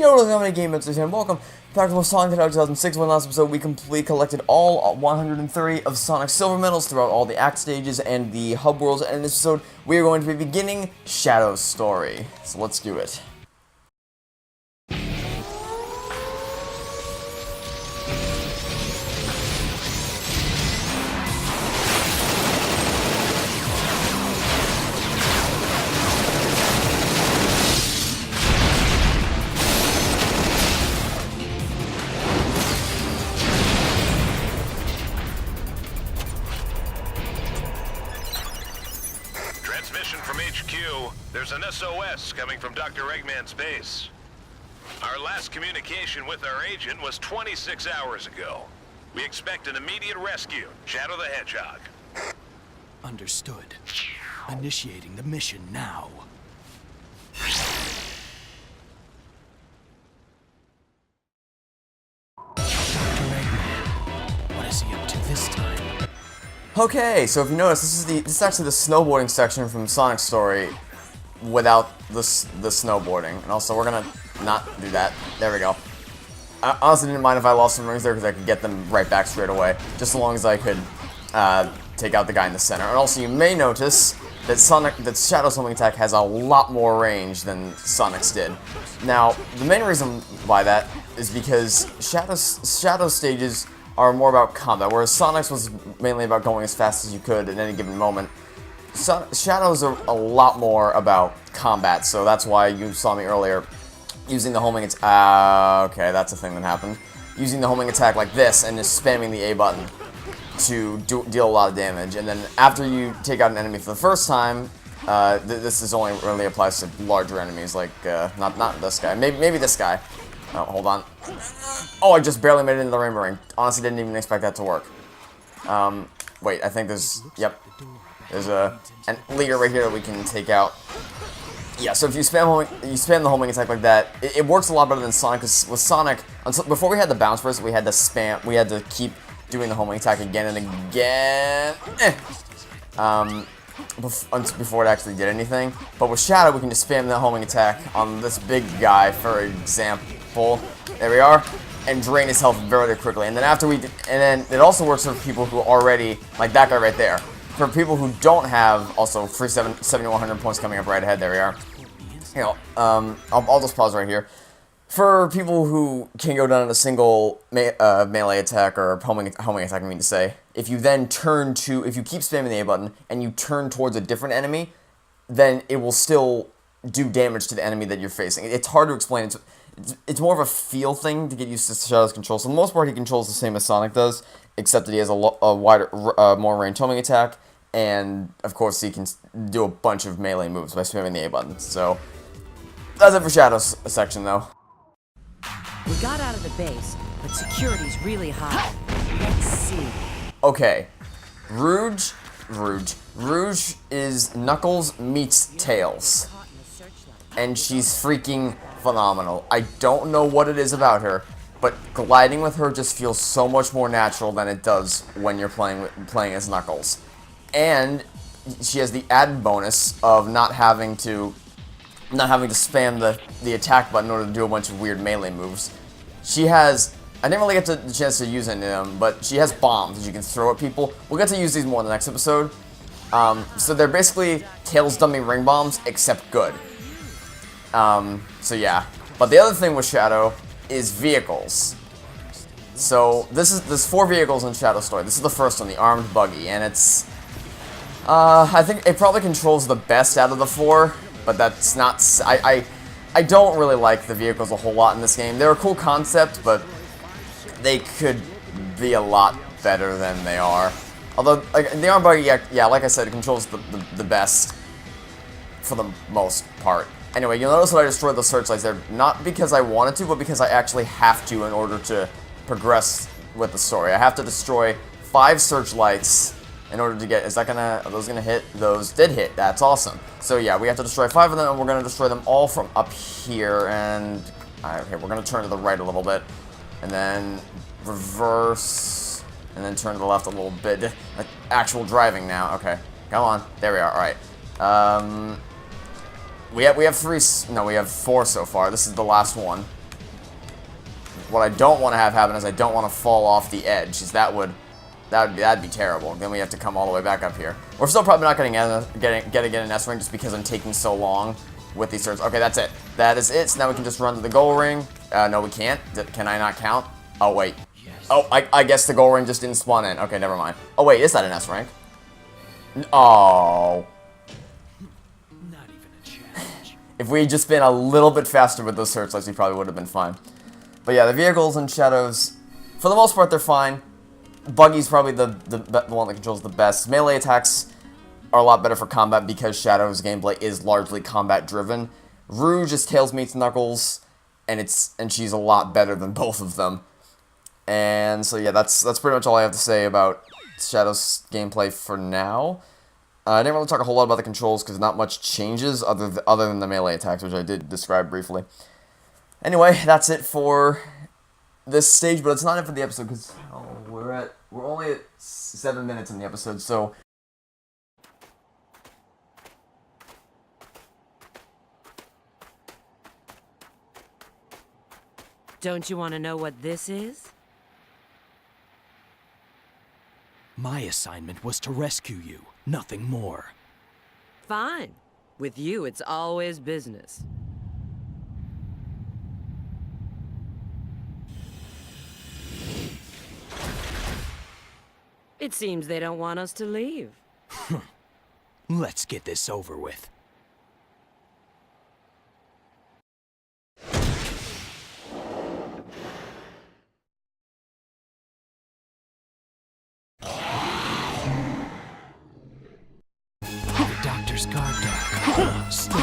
Yo, how many game mixers here, and welcome back to Sonic the Hedgehog 2006. When last episode we completely collected all 130 of Sonic's silver medals throughout all the act stages and the hub worlds, and in this episode we are going to be beginning Shadow's story. So let's do it. Transmission from HQ. There's an SOS coming from Doctor Eggman's base. Our last communication with our agent was 26 hours ago. We expect an immediate rescue. Shadow the Hedgehog. Understood. Initiating the mission now. Dr. Eggman, what is he up to this time? Okay, so if you notice, this is actually the snowboarding section from Sonic's story without the snowboarding. And also, we're gonna not do that. There we go. I honestly didn't mind if I lost some rings there because I could get them right back straight away, just as long as I could take out the guy in the center. And also, you may notice that Shadow's homing attack has a lot more range than Sonic's did. Now, the main reason why that is because Shadow stages are more about combat, whereas Sonic's was mainly about going as fast as you could at any given moment. Shadows are a lot more about combat, so that's why you saw me earlier using the homing attack. Okay, that's a thing that happened. Using the homing attack like this and just spamming the A button to deal a lot of damage. And then after you take out an enemy for the first time, this is only really applies to larger enemies, like not this guy, maybe this guy. Oh, hold on. Oh, I just barely made it into the rainbow ring. Honestly, didn't even expect that to work. Wait, I think there's, yep. There's a leader right here that we can take out. Yeah, so if you spam the homing attack like that, it works a lot better than Sonic, because with Sonic, before we had the bounce burst, we had to keep doing the homing attack again and again. Before it actually did anything. But with Shadow, we can just spam the homing attack on this big guy, for example. There we are, and drain his health very quickly. And then and then it also works for people who already, like that guy right there. For people who don't have, also free 7,100 points coming up right ahead. There we are. You know, I'll just pause right here. For people who can go down in a single melee attack, or homing attack, I mean to say, if you then if you keep spamming the A button and you turn towards a different enemy, then it will still do damage to the enemy that you're facing. It's hard to explain. It's more of a feel thing to get used to Shadow's control. So for the most part, he controls the same as Sonic does, except that he has a wider, more range homing attack, and of course he can do a bunch of melee moves by spamming the A button. So that's it for Shadow's section, though. We got out of the base, but security's really high. Let's see. Okay, Rouge is Knuckles meets Tails, and she's freaking phenomenal. I don't know what it is about her, but gliding with her just feels so much more natural than it does when you're playing as Knuckles. And she has the added bonus of not having to spam the attack button in order to do a bunch of weird melee moves. She has, I didn't really get the chance to use any of them, but she has bombs that you can throw at people. We'll get to use these more in the next episode. So they're basically Tails dummy ring bombs, except good. So yeah. But the other thing with Shadow is vehicles. So there's 4 vehicles in Shadow's story. This is the first one, the armed buggy, and it's, I think it probably controls the best out of the 4. But that's not, I don't really like the vehicles a whole lot in this game. They're a cool concept, but they could be a lot better than they are. Although, like, the arm buggy, yeah, like I said, it controls the best for the most part. Anyway, you'll notice that I destroyed the searchlights there, not because I wanted to, but because I actually have to in order to progress with the story. I have to destroy 5 searchlights in order to get, are those gonna hit? Those did hit, that's awesome. So yeah, we have to destroy 5 of them, and we're gonna destroy them all from up here, and, okay, we're gonna turn to the right a little bit, and then reverse, and then turn to the left a little bit, like actual driving now, okay, come on, there we are, alright. We have 4 so far, this is the last one. what I don't want to have happen is I don't want to fall off the edge, because that'd be terrible. Then we have to come all the way back up here. We're still probably not getting an S ring just because I'm taking so long with these turns. Okay, that's it. That is it. So now we can just run to the goal ring. No, we can't. Can I not count? Oh, wait. Oh, I guess the goal ring just didn't spawn in. Okay, never mind. Oh, wait, is that an S rank? Oh. Not even a challenge. If we had just been a little bit faster with those searchlights, we probably would have been fine. But yeah, the vehicles and shadows, for the most part, they're fine. Buggy's probably the one that controls the best. Melee attacks are a lot better for combat because Shadow's gameplay is largely combat driven. Rouge is Tails meets Knuckles, and she's a lot better than both of them. And so yeah, that's pretty much all I have to say about Shadow's gameplay for now. I didn't really talk a whole lot about the controls because not much changes other than the melee attacks, which I did describe briefly. Anyway, that's it for this stage, but it's not it for the episode because we're only at 7 minutes in the episode, so. Don't you want to know what this is? My assignment was to rescue you, nothing more. Fine. With you, it's always business. It seems they don't want us to leave. Let's get this over with. Doctor's guard dog. Stop.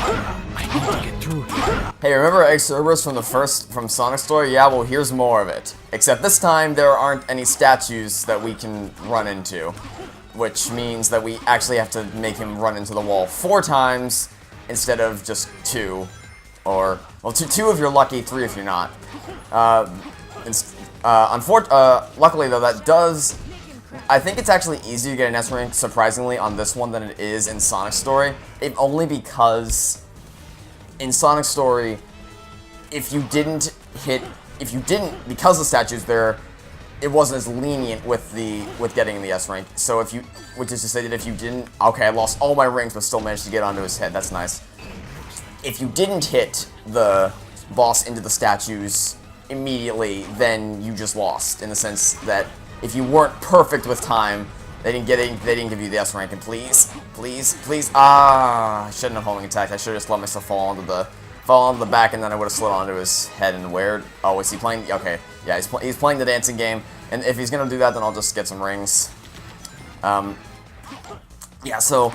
I need to get through here. Hey, remember Egg Cerberus from Sonic Story? Yeah, well, here's more of it. Except this time, there aren't any statues that we can run into. Which means that we actually have to make him run into the wall 4 times instead of just 2. Or, well, 2 if you're lucky, 3 if you're not. Luckily, though, that does... I think it's actually easier to get an S rank, surprisingly, on this one than it is in Sonic Story. Only because in Sonic Story, because the statues there, it wasn't as lenient with getting the S rank. So which is to say that if you didn't, okay, I lost all my rings, but still managed to get onto his head. That's nice. If you didn't hit the boss into the statues immediately, then you just lost, in the sense that if you weren't perfect with time, they didn't give you the S rank. And please, I shouldn't have homing attacked. I should have just let myself fall onto the back, and then I would have slid onto his head. And where? Oh, is he playing? Okay, yeah, he's playing the dancing game. And if he's gonna do that, then I'll just get some rings. Yeah, so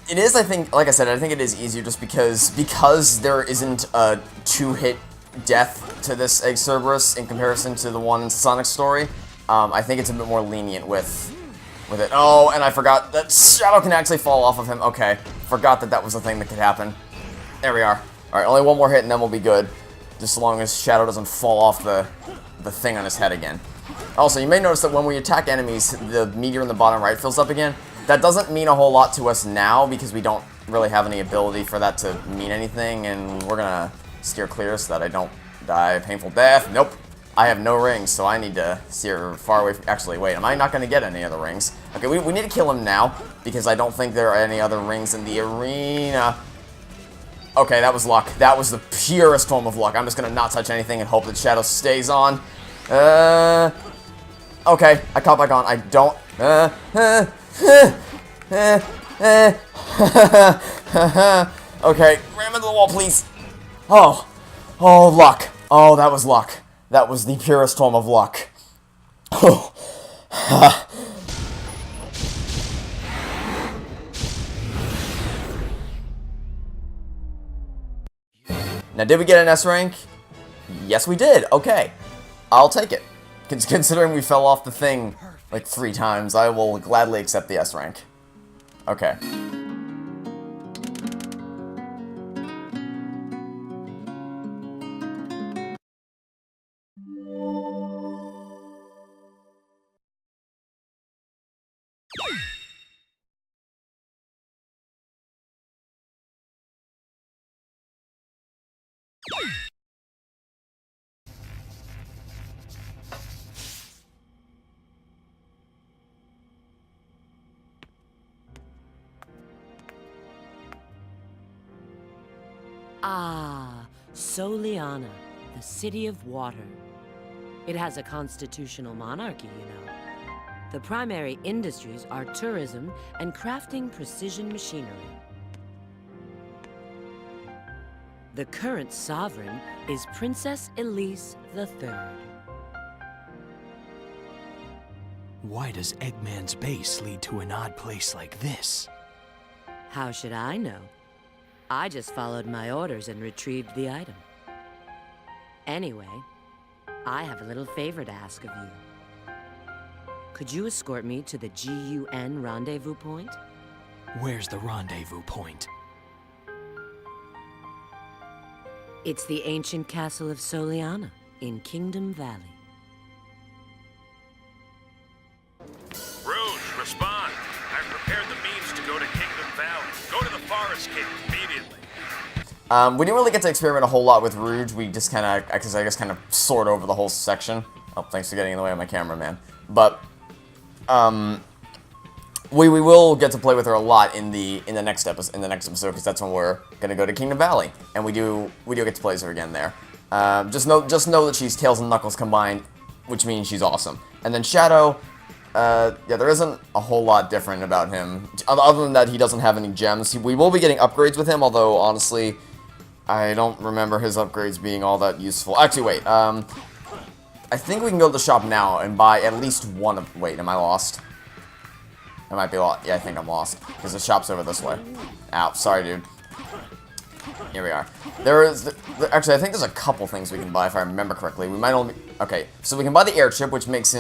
it is. I think, like I said, I think it is easier just because there isn't a 2-hit death to this Egg Cerberus in comparison to the one in Sonic Story. I think it's a bit more lenient with it. Oh, and I forgot that Shadow can actually fall off of him. Okay, forgot that was a thing that could happen. There we are. Alright, only one more hit and then we'll be good. Just as long as Shadow doesn't fall off the thing on his head again. Also, you may notice that when we attack enemies, the meteor in the bottom right fills up again. That doesn't mean a whole lot to us now, because we don't really have any ability for that to mean anything, and we're gonna steer clear so that I don't die a painful death. Nope. I have no rings, so I need to steer far away from... Actually, wait, am I not going to get any other rings? Okay, we need to kill him now, because I don't think there are any other rings in the arena. Okay, that was luck. That was the purest form of luck. I'm just going to not touch anything and hope that Shadow stays on. Okay, I caught back on. I don't... Okay, ram into the wall, please. Oh, luck. Oh, that was luck. That was the purest form of luck. Oh. Now, did we get an S rank? Yes, we did. Okay. I'll take it. Considering we fell off the thing like 3 times, I will gladly accept the S rank. Okay. Ah, Soliana, the city of water. It has a constitutional monarchy, you know. The primary industries are tourism and crafting precision machinery. The current sovereign is Princess Elise III. Why does Eggman's base lead to an odd place like this? How should I know? I just followed my orders and retrieved the item. Anyway, I have a little favor to ask of you. Could you escort me to the GUN rendezvous point? Where's the rendezvous point? It's the ancient castle of Soliana in Kingdom Valley. Rouge, respond. I've prepared the means to go to Kingdom Valley. Go to the forest cave immediately. We didn't really get to experiment a whole lot with Rouge. We just kind of, I guess, kind of soared over the whole section. Oh, thanks for getting in the way of my camera, man. But we will get to play with her a lot in the next episode, because that's when we're gonna go to Kingdom Valley, and we do get to play as her again there. Just know that she's Tails and Knuckles combined, which means she's awesome. And then Shadow, yeah, there isn't a whole lot different about him, other than that he doesn't have any gems. We will be getting upgrades with him, although honestly, I don't remember his upgrades being all that useful. Actually, wait, I think we can go to the shop now and buy at least one of... Wait, am I lost? I might be lost. Yeah, I think I'm lost, because the shop's over this way. Ow, sorry, dude. Here we are. Actually, I think there's a couple things we can buy, if I remember correctly. We might only... Okay, so we can buy the air chip, which means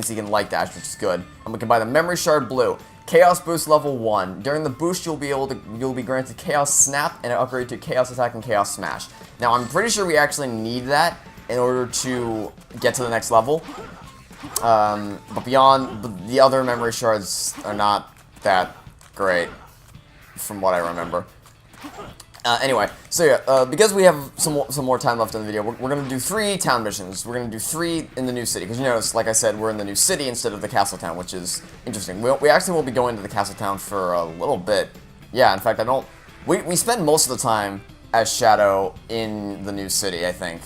he can light dash, which is good. And we can buy the memory shard blue. Chaos boost level 1. During the boost, you'll be granted Chaos Snap and an upgrade to Chaos Attack and Chaos Smash. Now, I'm pretty sure we actually need that in order to get to the next level. But beyond, the other memory shards are not that great, from what I remember. Anyway, so yeah, because we have some more time left in the video, we're going to do 3 town missions. We're going to do 3 in the new city, because you notice, like I said, we're in the new city instead of the castle town, which is interesting. We actually will be going to the castle town for a little bit. Yeah, in fact, we spend most of the time as Shadow in the new city, I think.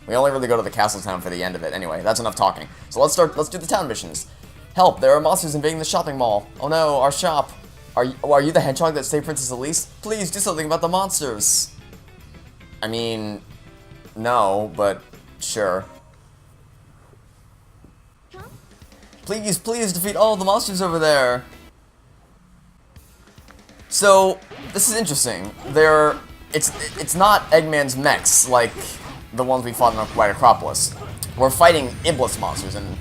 We only really go to the castle town for the end of it. Anyway, that's enough talking. So let's do the town missions. Help, there are monsters invading the shopping mall. Oh no, our shop. Are you the hedgehog that saved Princess Elise? Please do something about the monsters. I mean, no, but sure. Please defeat all the monsters over there. So, this is interesting. It's not Eggman's mechs like the ones we fought in White Acropolis. We're fighting Iblis monsters, and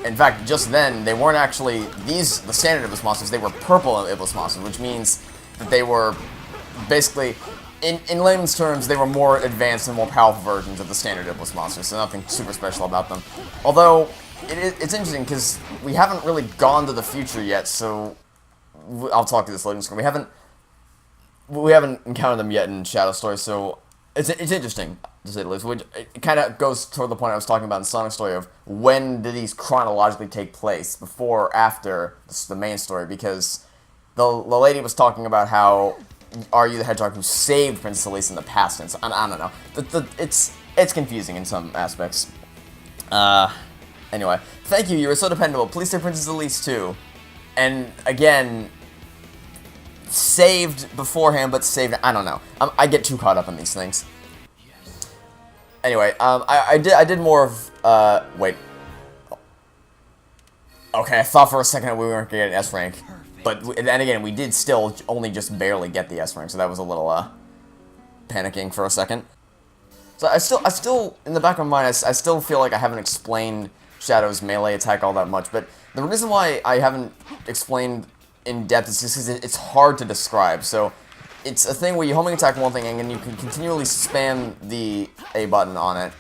in fact, just then, they weren't actually the standard Iblis monsters, they were purple Iblis monsters, which means that they were basically, in layman's terms, they were more advanced and more powerful versions of the standard Iblis monsters, so nothing super special about them. Although, it's interesting, because we haven't really gone to the future yet, so I'll talk to this loading screen. We haven't encountered them yet in Shadow Story, so it's interesting, to say the least. It kind of goes toward the point I was talking about in Sonic Story of when did these chronologically take place, before or after the main story, because the lady was talking about how are you the hedgehog who saved Princess Elise in the past tense. I don't know. It's confusing in some aspects. Anyway, thank you. You were so dependable. Please save Princess Elise too. And again, saved beforehand, but saved. I don't know. I get too caught up in these things. Anyway, I did more of, wait. Okay, I thought for a second we weren't gonna get an S rank. But then again, we did still only just barely get the S rank, so that was a little, panicking for a second. So I still, in the back of my mind, I still feel like I haven't explained Shadow's melee attack all that much, but the reason why I haven't explained in depth is just because it's hard to describe. So it's a thing where you homing attack one thing and then you can continually spam the A button on it.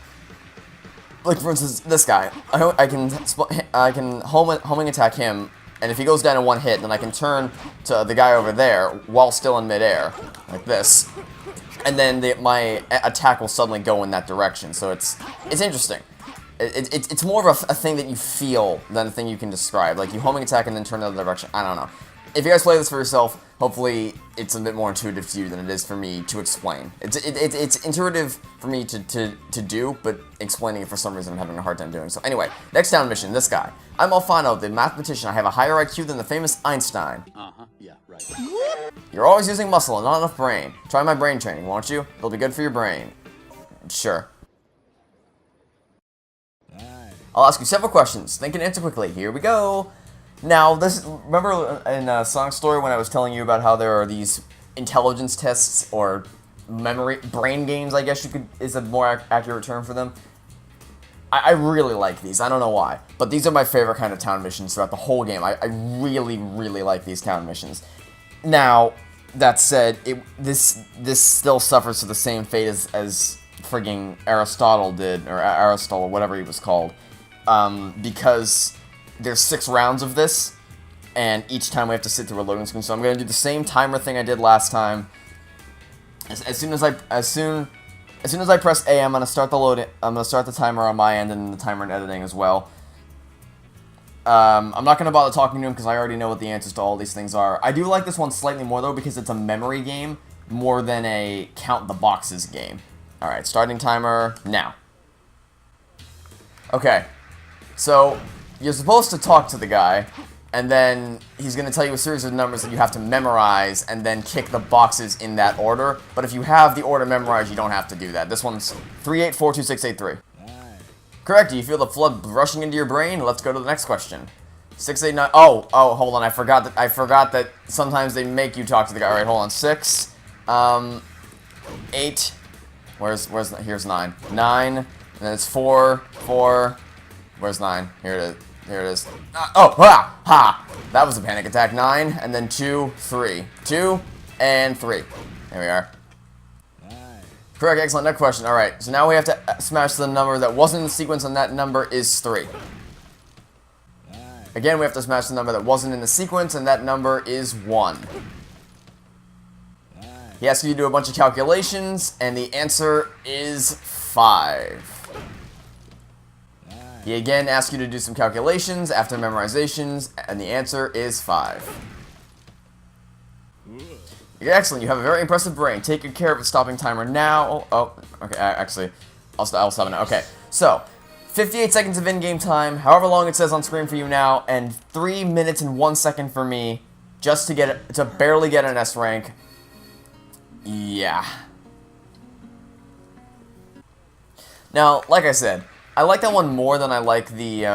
Like for instance, this guy. I can homing attack him, and if he goes down in one hit, then I can turn to the guy over there while still in midair, like this, and then my attack will suddenly go in that direction. So it's interesting. It's more of a thing that you feel than a thing you can describe. Like you homing attack and then turn in the other direction. I don't know. If you guys play this for yourself, Hopefully, it's a bit more intuitive to you than it is for me to explain. It's intuitive for me to do, but explaining it for some reason I'm having a hard time doing. So anyway, next town mission, this guy. I'm Alfano, the mathematician. I have a higher IQ than the famous Einstein. Yeah, right. You're always using muscle and not enough brain. Try my brain training, won't you? It'll be good for your brain. Sure. I'll ask you several questions. Think and answer quickly. Here we go. Now, remember in Sonic Story when I was telling you about how there are these intelligence tests or brain games, I guess is a more accurate term for them? I really like these. I don't know why, but these are my favorite kind of town missions throughout the whole game. I really, really like these town missions. Now, that said, this still suffers to the same fate as frigging Aristotle did, or Aristotle, whatever he was called, because there's 6 rounds of this, and each time we have to sit through a loading screen. So I'm going to do the same timer thing I did last time. As soon as I press A, I'm going to start the loading. I'm going to start the timer on my end and the timer in editing as well. I'm not going to bother talking to him because I already know what the answers to all these things are. I do like this one slightly more though because it's a memory game more than a count the boxes game. All right, starting timer now. Okay, so you're supposed to talk to the guy, and then he's going to tell you a series of numbers that you have to memorize and then kick the boxes in that order. But if you have the order memorized, you don't have to do that. This one's 384263. Correct. Do you feel the flood rushing into your brain? Let's go to the next question. 689. Oh, hold on. I forgot that sometimes they make you talk to the guy. All right, hold on. 6, 8. Here's 9. 9, and then it's 4. Where's 9? Here it is. That was a panic attack. 9, and then 2, 3. 2, and 3. There we are. Correct, excellent. Next question. Alright, so now we have to smash the number that wasn't in the sequence, and that number is 3. Again, we have to smash the number that wasn't in the sequence, and that number is 1. He asks you to do a bunch of calculations, and the answer is 5. He again asks you to do some calculations after memorizations, and the answer is 5. You're excellent. You have a very impressive brain. Take good care of it. Stopping timer now. Okay. Actually, I'll stop it now. Okay. So, 58 seconds of in-game time, however long it says on screen for you now, and 3 minutes and 1 second for me, just to barely get an S rank. Yeah. Now, like I said, I like that one more than I like the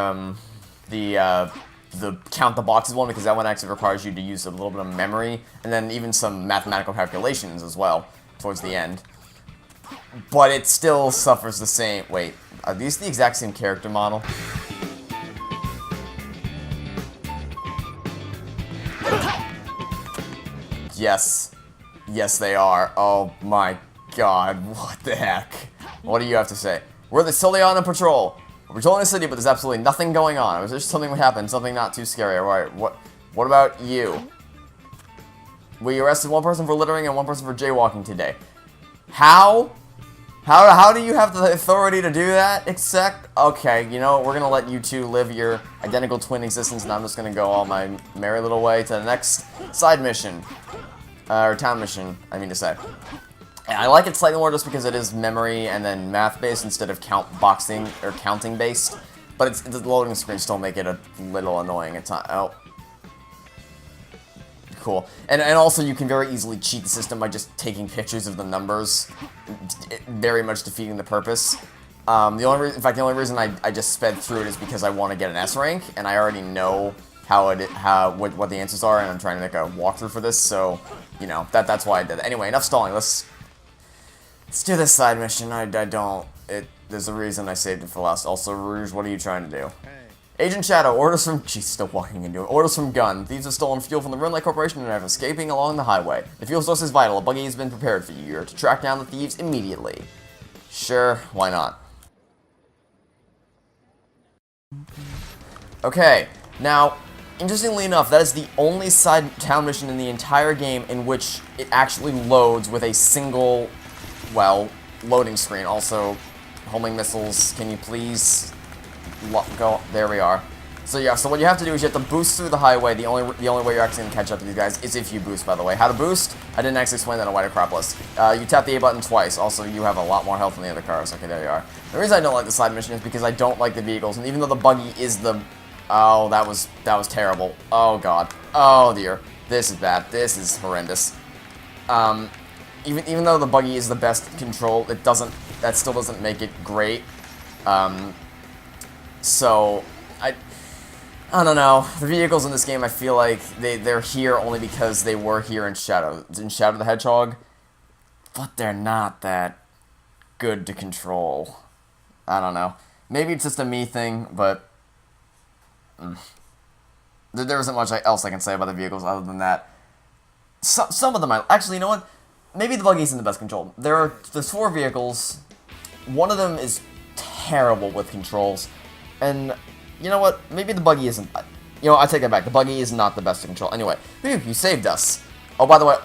count the boxes one, because that one actually requires you to use a little bit of memory, and then even some mathematical calculations as well, towards the end. But it still suffers the same... Wait, are these the exact same character model? Yes. Yes, they are. Oh my god, what the heck? What do you have to say? We're still on patrol. We're patrolling the city, but there's absolutely nothing going on. I was just something would happen, something not too scary. Alright, what about you? We arrested 1 person for littering and 1 person for jaywalking today. How? How do you have the authority to do that? Except, okay, you know, we're gonna let you two live your identical twin existence, and I'm just gonna go on my merry little way to the next side mission. Or town mission, I mean to say. I like it slightly more just because it is memory and then math-based instead of counting based. But the loading screens still make it a little annoying at times. Oh. Cool. And also you can very easily cheat the system by just taking pictures of the numbers, very much defeating the purpose. The only reason I just sped through it is because I want to get an S rank, and I already know what the answers are, and I'm trying to make a walkthrough for this, so, you know, that's why I did it. Anyway, enough stalling. Let's do this side mission. There's a reason I saved it for last. Also, Rouge, what are you trying to do? Hey. Agent Shadow, orders from... She's still walking into it. Orders from Gun. Thieves have stolen fuel from the Runlight Corporation and are escaping along the highway. The fuel source is vital. A buggy has been prepared for you. You're to track down the thieves immediately. Sure, why not? Okay, now, interestingly enough, that is the only side town mission in the entire game in which it actually loads with a single... well, loading screen. Also, homing missiles, can you please go? There we are. So yeah, so what you have to do is you have to boost through the highway. The only way you're actually going to catch up to these guys is if you boost, by the way. How to boost? I didn't actually explain that on White Acropolis. You tap the A button twice. Also, you have a lot more health than the other cars. Okay, there you are. The reason I don't like the side mission is because I don't like the vehicles, and even though the buggy is the... Oh, that was terrible. Oh, God. Oh, dear. This is bad. This is horrendous. Even though the buggy is the best control, that still doesn't make it great. So, I don't know. The vehicles in this game, I feel like they're here only because they were here in Shadow the Hedgehog, but they're not that good to control. I don't know. Maybe it's just a me thing, but there isn't much else I can say about the vehicles other than that. Some of them, actually, you know what? Maybe the buggy isn't the best control. There's 4 vehicles. One of them is terrible with controls, and you know what? Maybe the buggy isn't... You know, I take that back. The buggy is not the best to control. Anyway, you saved us. Oh, by the way...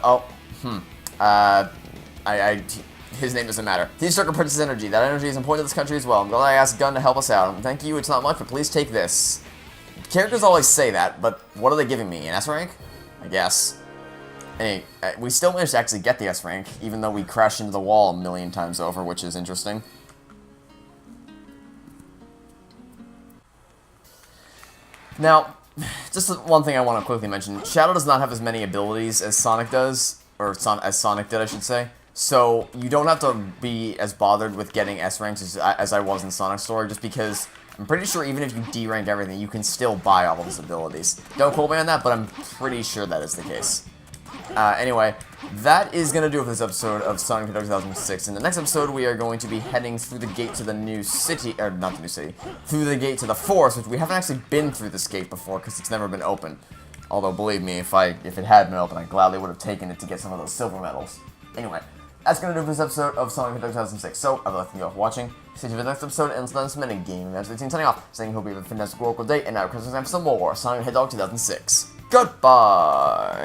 his name doesn't matter. These circle purchases energy. That energy is important to this country as well. I'm glad I asked Gunn to help us out. Thank you, it's not much, but please take this. Characters always say that, but what are they giving me? An S rank? I guess. Anyway, we still managed to actually get the S rank, even though we crashed into the wall a million times over, which is interesting. Now, just one thing I want to quickly mention. Shadow does not have as many abilities as Sonic does, or as Sonic did, I should say. So, you don't have to be as bothered with getting S ranks as I was in Sonic's story, just because I'm pretty sure even if you D-rank everything, you can still buy all of his abilities. Don't quote me on that, but I'm pretty sure that is the case. Anyway, that is going to do it for this episode of Sonic the Hedgehog 2006. In the next episode, we are going to be heading through the gate to the new city, or not the new city, through the gate to the forest, which we haven't actually been through this gate before because it's never been open. Although, believe me, if it had been open, I gladly would have taken it to get some of those silver medals. Anyway, that's going to do it for this episode of Sonic the Hedgehog 2006. So, I'd like to thank you all for watching. Stay tuned for the next episode, and until then, it's been Game Master 18 signing off, saying hope you have a fantastic local day, and now Christmas time for some more Sonic the Hedgehog 2006. Goodbye!